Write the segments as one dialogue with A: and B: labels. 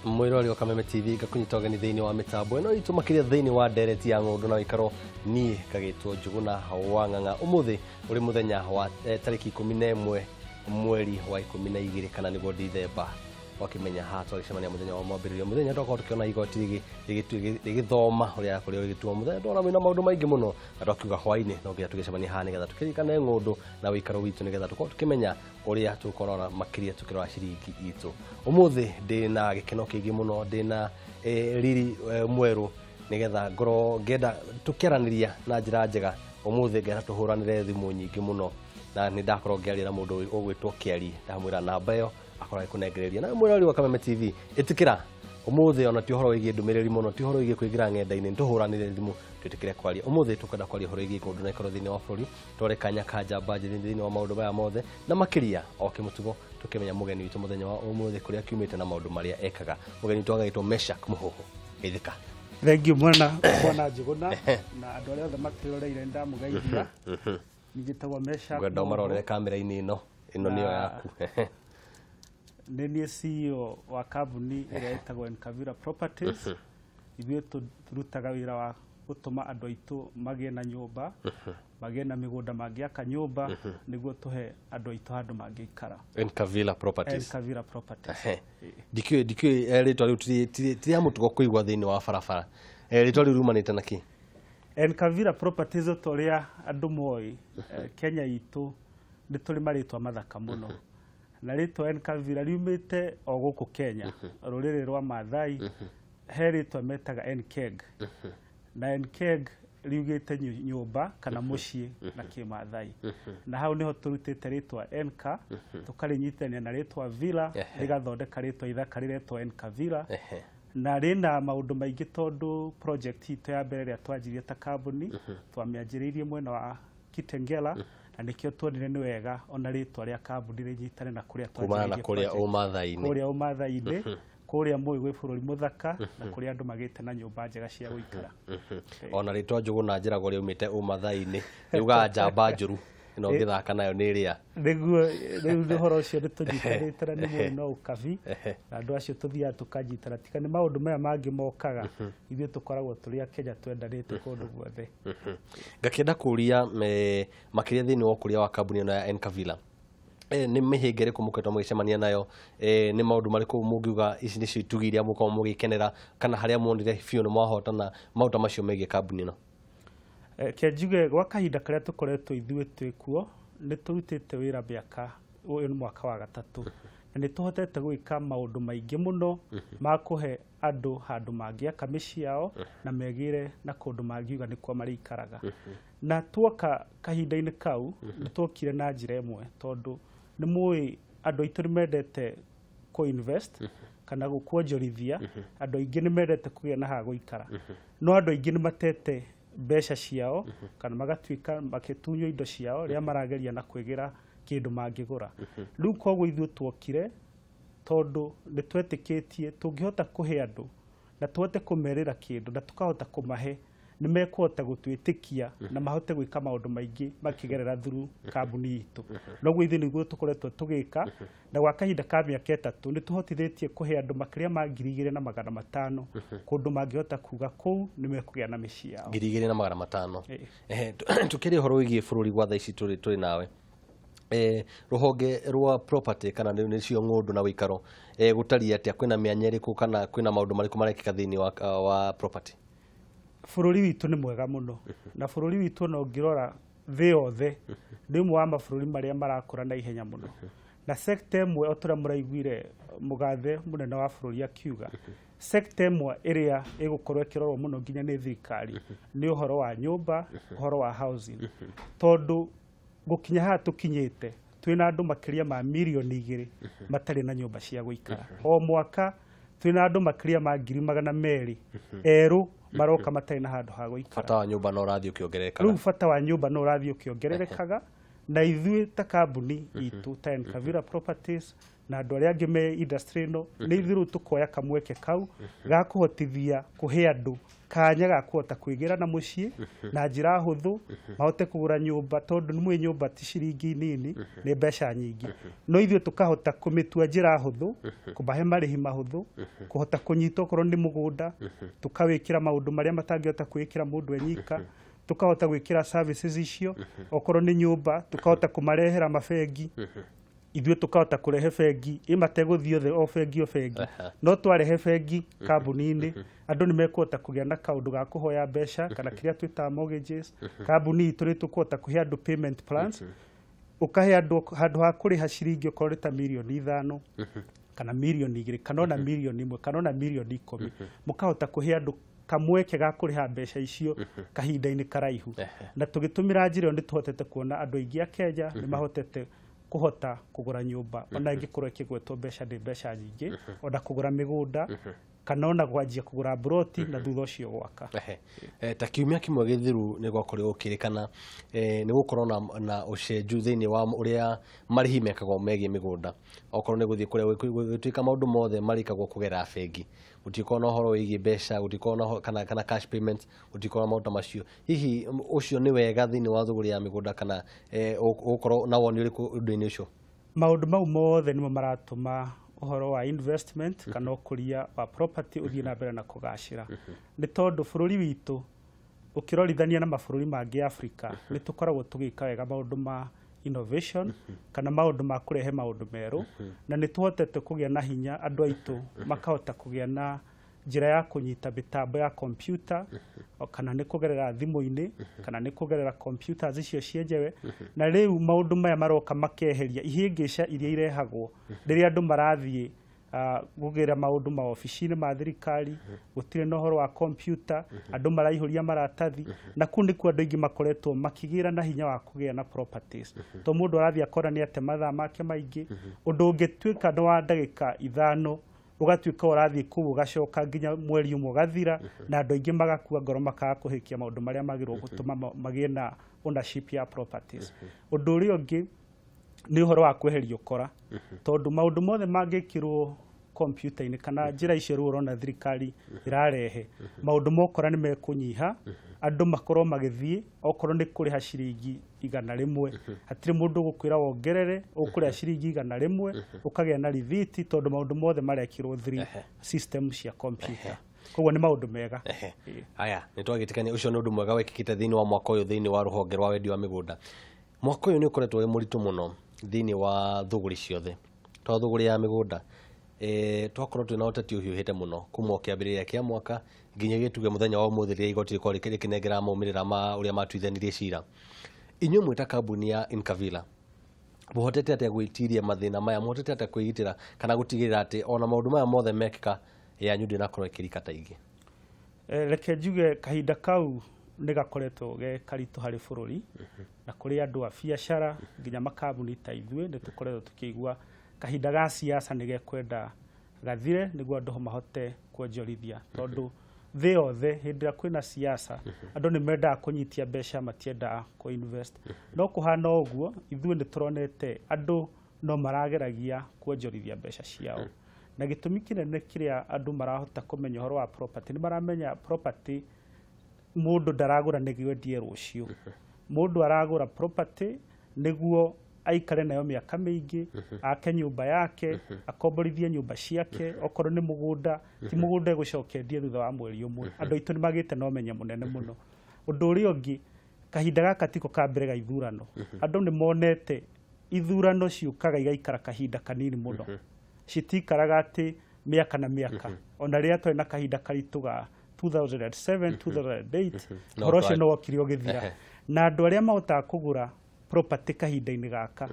A: Mwirori wa Kameme TV gakunyita ugeni thiini wa mitambo ino itu makiria thiini wa ndereti ya ng'ondu na uikaro ni kagitwo Njuguna wa Ng'ang'a umuthi uri muthenya wa tariki 11 mweri wa 12 kana niguo Dithemba wakimenya hato agicemania muthenya wa mwambiririo muthenya twakorwo tukiona igoti rigithoma uria kuri rigituo muthenya ndona mwina maundu maingi muno atwakiuga hwaini no nginya tugicemania ha nigetha tukirikane ng'ondu na uikaro witu nigetha tukorwo tukimenya uria tukorona makiria tukirora ciringi itu umuthi ndina gikeno kingi muno ndina riri mweru nigetha ngoro ngenda tukiaraniria na njira njega umuthi ngenda tuhuranire thimu nyingi muno na ni ndakorwo ngiarira mundu ugwitwo Kiari ndamwira namba iyo akora kunengereria na mwirori wa Kameme TV itikira umuthi ona ti horo igi ndumiriri muno ti horo igi kwingira ng'enda-ini ntuhuranire thimu tutikire kwaria umuthi tukenda kwaria horo igi kundu na ikoro thini wa bururi tore kanya kanja baje thini wa maundu baya mothe na makiria o kimutugo tukimenya mugeni witu muthenya wa umuthi kuria kiumite na maundu maria ekaga mugeni witu agitwo Meshak Muhuhu geithika
B: thengi mwana Njuguna na andu aria othe makiroreire ndamugeithia nigitagwo Meshak
A: gwenda marorere kamera-ini ino niyo yaku
B: Nenie CEO wa kambuni ĩrĩa ĩtagwo Enkavira Properties ithuĩ turutaga wĩra wa gũtũma andũ aitũ magĩe na nyũmba magĩe na mĩgũnda mangĩaka nyũmba nĩguo tũhe andũ aitũ handũ mangĩikara
A: Enkavira Properties
B: Enkavira Properties
A: dikio rĩtwa rĩu ti ya mũtugo kũigua thĩinĩ wa barabara rĩtwa rĩu riumanĩte na kĩ
B: Enkavira Properties ũrĩa andũ moĩ Kenya itũ nĩ tũrĩ marĩtwa mathaka mũno na rĩtwa Enkavira riumĩte o gũkũ Kenya rũrĩrĩ rwa Maathai he rĩtwa metaga Enkeg na Enkeg riugĩte nyũmba kana mũciĩ na kĩmaathai na hau niho turutĩte rĩtwa Enka tukarĩnyitithania na rĩtwa Villa rĩgathondeka rĩtwa ithaka rĩretwo Enkavira na rĩna maũndũ maingĩ tondũ project itũ ya mbere ĩrĩa twanjirie ta kambuni twamĩanjĩrĩirie mwena wa Kitengela na nikio tuonire ni wega ona rĩtwa rĩa kambuni rĩnyitane na kuria
A: twanjirie kuria
B: Ũmathai-inĩ kuria mũi gwĩ bũrũri mũthaka na kuria andũ magĩte na nyũmba njega cia gũikara
A: ona rĩtwa Njuguna njĩragwo riumĩte Ũmathai-inĩ riuga njamba njũru no ngĩthaka nayo nĩ ĩrĩa
B: nĩguo rĩu ũhoro ũcio nĩtũnyitanĩte na nĩ mũi no ũkabi na andũ acio tũthiaga tũkanyitana tika nĩ maũndũ maya mangĩ mokaga ithuĩ tũkoragwo tũrĩ a Kenya twendanĩte kũndũ guothe
A: ngakĩenda kũria makĩria thĩinĩ wa ũkũria wa kambuni ĩno ya Enkavira nĩ mĩhĩnga ĩrĩkũ mũkoretwo mũgĩcemania nayo nĩ maũndũ marĩkũ mũngiuga ici nĩcio itugĩ iria mũkoragwo mũgĩkenera kana harĩa muonire biũ nĩ mwahotana maũndũ macio megiĩ kambuni ĩno
B: kĩnjuge gwa kahinda karĩa tũkoretwo ithuĩ twĩ kuo nĩ tũrutĩte wĩra mĩaka ũyũ nĩ mwaka wa gatatũ na nĩ tũhotete gwĩka maũndũ maingĩ mũno ma kũhe andũ handũ mangĩaka mĩciĩ yao na megĩre na kũndũ mangiuga nĩkuo marĩikaraga na tuoka kahinda-inĩ kau nĩ tuokire na njĩra ĩmwe tondũ nĩ mũĩ andũ aitũ nĩ mendete kũ-invest kana kuonjorithia andũ aingĩ nĩ mendete kũgĩa na ha gũikara no andũ aingĩ nĩ matete mbeca ciao kana magatuĩka makĩtunywo indo ciao rĩrĩa marageria na kwĩgĩra kĩndũ mangĩgũra rĩu koguo ithuĩ tuokire tondũ nĩ twetĩkĩtie tũngĩhota kũhe andũ na tũhote kũmerĩra kĩndũ na tũkahota kũmahe nĩ mekũhota gũtwĩtĩkia na mahote gwĩka maũndũ maingĩ makĩgerera through kambuni itũ noguo ithuĩ nĩguo tũkoretwo tũgĩka na gwa kahinda ka mĩaka ĩtatũ nĩ tũhotithĩtie kũhe andũ makĩria ma 2,500 kũndũ mangĩhota kuga kũu nĩ mekũgĩa na mĩciĩ yao
A: 2,500 tukĩrĩ ũhoro wĩgiĩ bũrũri gwa thaa ici tũrĩ nawe ruhonge rwa property kana nĩcio ng'ũndũ na ũikaro gũtariĩ atĩa kwĩna mĩanya ĩrĩkũ kana kwĩna maũndũ marĩkũ marekĩka thĩinĩ wa property
B: bũrũri witũ nĩ mwega mũno na bũrũri witũ no ngĩrora thĩ yothe nĩ ũmwe wa mabũrũri marĩa marakũra na ihenya mũno na sector ĩmwe o tũrĩa mũraiguire mũgathe mũnene wa bũrũri akiuga sector ĩmwe ĩrĩa ĩgũkorwo ĩkĩrorwo mũno nginya nĩ thirikari nĩ ũhoro wa nyũmba ũhoro wa housing tondũ gũkinya haha tũkinyĩte twĩna andũ makĩria ma milioni 2 matarĩ na nyũmba cia gũikara o mwaka twĩna andũ makĩria ma 200,000 erũ maroka matarĩ na handũ ha gũikara
A: bata wa nyũmba no ũrathiĩ ũkĩongererekaga
B: rĩu bata wa nyũmba no ũrathiĩ ũkĩongererekaga na ithuĩ ta kambuni itũ ta Nkavira Properties na andũ arĩa angĩ me industry ĩno nĩ ithuĩ rĩu tũkoya kamweke kau ga kũhotithia kũhe andũ kanya ga kũhota kwĩgĩra na mũciĩ na njĩra hũthũ mahote kũgũra nyũmba tondũ nĩ mwĩ nyũmba ti ciringi nini nĩ mbeca nyingĩ no ithuĩ tũkahota kũmĩtua njĩra hũthũ kũmahe marĩhi mahũthũ kũhota kũnyita okorwo nĩ mũgũnda tũkawĩkĩra maũndũ marĩa matangĩhota kwĩkĩra mũndũ enyika tukahota gwikira services icio okorwo ni nyumba tukahota kumarehera mabengi ithuĩ tukahota kurehe bengi imateguthio the ofengi no twarehe bengi kambuni-inĩ andũ nĩ mekũhota kũgĩa na kaũndũ ga kũhoya mbeca kana kĩrĩa twĩtaga mortgages kambuni itũ tũkũhota kũhe andũ payment plans ukahe andũ handũ ha kũrĩha ciringi okorwo ta milioni 5 kana milioni 2 kana ona milioni 1 kana ona milioni 10 mukahota kũhe andũ kamweke ga kuriha mbeca icio kahinda-inĩ karaihu na tũgĩtũmĩra njĩra ĩyo nĩ tũhotete kuona andũ aingĩ a Kenya nĩ mahotete kuhota kugura nyumba ona ingĩkorwo ĩkĩgwetwo mbeca ndĩ mbeca nyingĩ ona kugura mĩgũnda kana ona gwanjia kugura broti na thutha ũcio gwaka
A: ta kiumia kĩmwe gĩthiru nĩ gwakorwo gũkĩrĩkana nĩ gũkorwo na ũcenju thĩinĩ wa ũrĩa marĩhi mekagwo megiĩ mĩgũnda okorwo nĩ gũthiĩ kũrĩa gũtuĩka maũndũ mothe marĩkagwo kũgerera bengi gũtikorwo na ũhoro wĩgiĩ mbeca gũtikorwo kana cash payment gũtikorwo na maũndũ macio hihi ũcio nĩ wega thĩinĩ wa thũgũrĩ ya mĩgũnda kana ũkorwo na woni ũrĩkũ ũndũ-inĩ ũcio
B: maũndũ mau mothe nĩmo maratũma uhoro wa investment kana ũkũria wa property ũthiĩ na mbere na kũgacĩra nĩ tondũ bũrũri witũ ũkĩrorithania na mabũrũri mangĩ Africa nĩ tũkoragwo tũgĩka wega maũndũ ma innovation kana maũndũ ma kũrehe maũndũ merũ na nĩ tũhotete kũgĩa na hinya andũ aitũ makahota kũgĩa na njĩra ya kũnyita mĩtambo ya computer kana nĩ kũgerera thimũ-inĩ kana nĩ kũgerera computers icio cienjewe na rĩu maũndũ maya maroka makeheria ihĩngĩca iria irehagwo rĩrĩa andũ marathiĩ gũgĩra maũndũ ma ofici-inĩ ma thirikari gũtirĩ na ũhoro wa computer andũ maraihũria maratathi na kũu nĩkuo andũ aingĩ makoretwo makĩgĩra na hinya wa kũgĩa na properties to mũndũ arathiĩ akora nĩ ate mathaa make maingĩ ũndũ ũngĩtuĩka nĩ wa ndagĩka 5 ũgatuĩka ũrathiĩ kũu ũgacoka nginya mweri ũmwe ũgathira na andũ aingĩ magakua ngoro makaga kũhĩkia maũndũ marĩa magĩrĩirwo gũtũma magĩe na ownership ya properties ũndũ ũrĩa ũngĩ nĩ ũhoro wa kweheria ũkora tondũ maũndũ mothe mangĩkĩrwo computer-inĩ kana njĩra icio rĩu ũrona thirikari irarehe maũndũ mokora nĩ mekũnyiha andũ makorwo magĩthiĩ okorwo nĩ kũrĩha ciringi 100 hatirĩ mũndũ ũgũkwĩra wongerere ũkũrĩha ciringi 100 ũkagĩa na rithiti tondũ maũndũ mothe marekĩrwo through system cia computer koguo nĩ maũndũ mega
A: aya nĩ twagĩtĩkania ũcio nĩ ũndũ mwega wekĩkĩte thĩinĩ wa mwaka ũyũ thĩinĩ wa rũhonge rwa wendia wa mĩgũnda mwaka ũyũ nĩ ũkoretwo wĩ mũritũ mũno thĩinĩ wa thũgũrĩ ciothe to thũgũrĩ ya mĩgũnda twakorwo twĩna ũteti ũhiũhĩte mũno kuma kĩambĩrĩria kĩa mwaka nginya gĩtuge mũthenya wa ũmũthĩ rĩrĩa igoti rĩkorwo rĩkĩnengera maumĩrĩra ma ũrĩa matuithanirie cira inyuĩ mwĩta kambuni ya Nkavira mũhotete atĩa gwĩtiria mathĩna maya mũhotete atĩa kwĩgitĩra kana gũtigĩrĩra atĩ ona maũndũ maya mothe mekĩka yanyu ndĩnakorwo ĩkĩrika ta ingĩ
B: reke njuge kahinda kau nĩ gakoretwo ge karitũ harĩ bũrũri na kũrĩ andũ a biacara nginya makambuni ta ithuĩ nĩ tũkoretwo tũkĩigua kahinda ga siasa nĩ gekwenda gathire nĩguo andũ mahote kuonjorithia tondũ thĩ yothe hĩndĩ ĩrĩa kwĩna siasa andũ nĩ mendaga kũnyitia mbeca matiendaga kũ-invest no kũhana ũguo ithuĩ nĩ tũronete andũ no marageragia kuonjorithia mbeca ciao na gĩtũmi kĩnene kĩrĩa andũ marahota kũmenya ũhoro wa property nĩ maramenya property mũndũ ndaragũra nĩguo endie rũciũ mũndũ aragũra property nĩguo aikare nayo mĩaka mĩingĩ ake nyũmba yake akomborithie nyũmba ciake okorwo nĩ mũgũnda ti mũgũnda egũcoka endie thutha wa mweri ũmwe andũ aitũ nĩ magĩte na ũmenyo mũnene mũno ũndũ ũrĩa ũngĩ kahinda gaka tiko ka mbere ga ithurano andũ nĩ monete ithurano ciũkaga igaikara kahinda kanini mũno citikaraga atĩ mĩaka na mĩaka ona rĩrĩa twarĩ na kahinda karitũ ga 2007 2008 ũhoro ũcio no wokire ũgĩthira na andũ arĩa mahotaga kũgũra property kahinda-inĩ gaka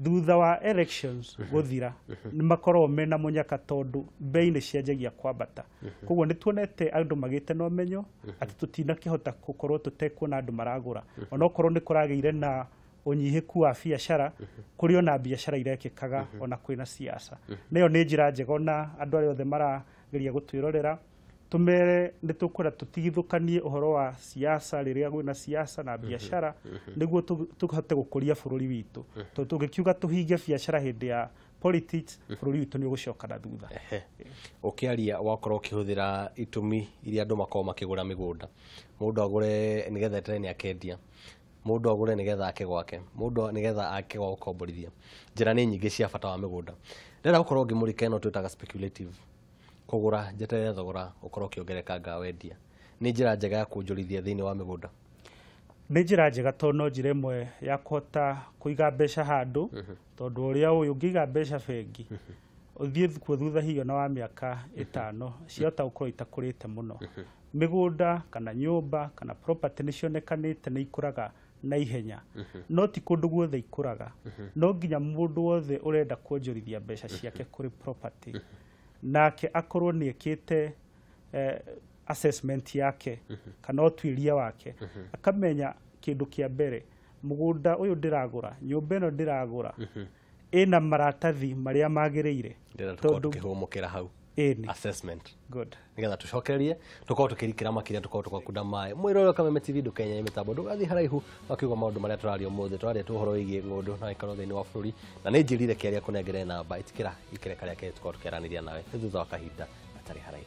B: thutha wa elections gũthira nĩ makoragwo mena mũnyaka tondũ mbei nĩ cianjagia kwambata koguo nĩ tuonete andũ magĩte na ũmenyo atĩ tũtinakĩhota gũkorwo tũtekuona andũ maragũra onokorwo nĩ kũragĩire na ũnyihĩku wa biacara kũrĩ ona biacara irekĩkaga ona kwĩna siasa nayo nĩ njĩra njega na andũ arĩa othe marageria gũtwĩrorera tumere nitukura tutigithukanie uhoro wa siasa riria gwina siasa na biashara niguo tuhote gukuria bururi witu to tungikiuga tuhinge biashara hindi ya politics bururi witu ni ugucoka na thutha
A: ukiaria wakorwo ukihuthira itumi iria andu makoma makigura migunda mundu agure nigetha etereni akendia mundu agure nigetha ake gwake mundu nigetha ake gwa gukomborithia njira ni nyingi cia bata wa migunda ndera gukorwo ngimurika ino twitaga speculative kugura njete thogora ukorwo kiongerekanga wendia ni njira njega ya kunjurithia thiini wa migunda
B: ni njira njega to no njira imwe ya kuhota kuiga mbeca handu tondu uria uyu ngiga mbeca bengi uthie kuo thutha hiyo na wa miaka 5 ciota ukorwo itakurite muno migunda kana nyumba kana property ni cionekanite ni ikuraga na ihenya no ti kundu guothe ikuraga no nginya mundu wothe urenda kuonjorithia mbeca ciake kuri property nake akorwo ni ekite assessment yake kana utwiria wake akamenya kindu kia mbere mugunda uyu ndiragura nyumba ino ndiragura ina maratathi maria magiriire
A: tondu kihumukira hau assessment
B: good
A: nigetha tucokererie tukorwo tukirikira makiria tukorwo tukakunda mai mwiroro kama TV ndukenya imitambo ndugathi haraihu wakiuga maundu maria turario mothe twaria tuhoro wigie ngundu na ikaro thiini wa bururi na ni njirire kiaria kunengere namba itikira ikire karia ke tukorwo tukiraniria nawe thutha wa kahinda atari haraihu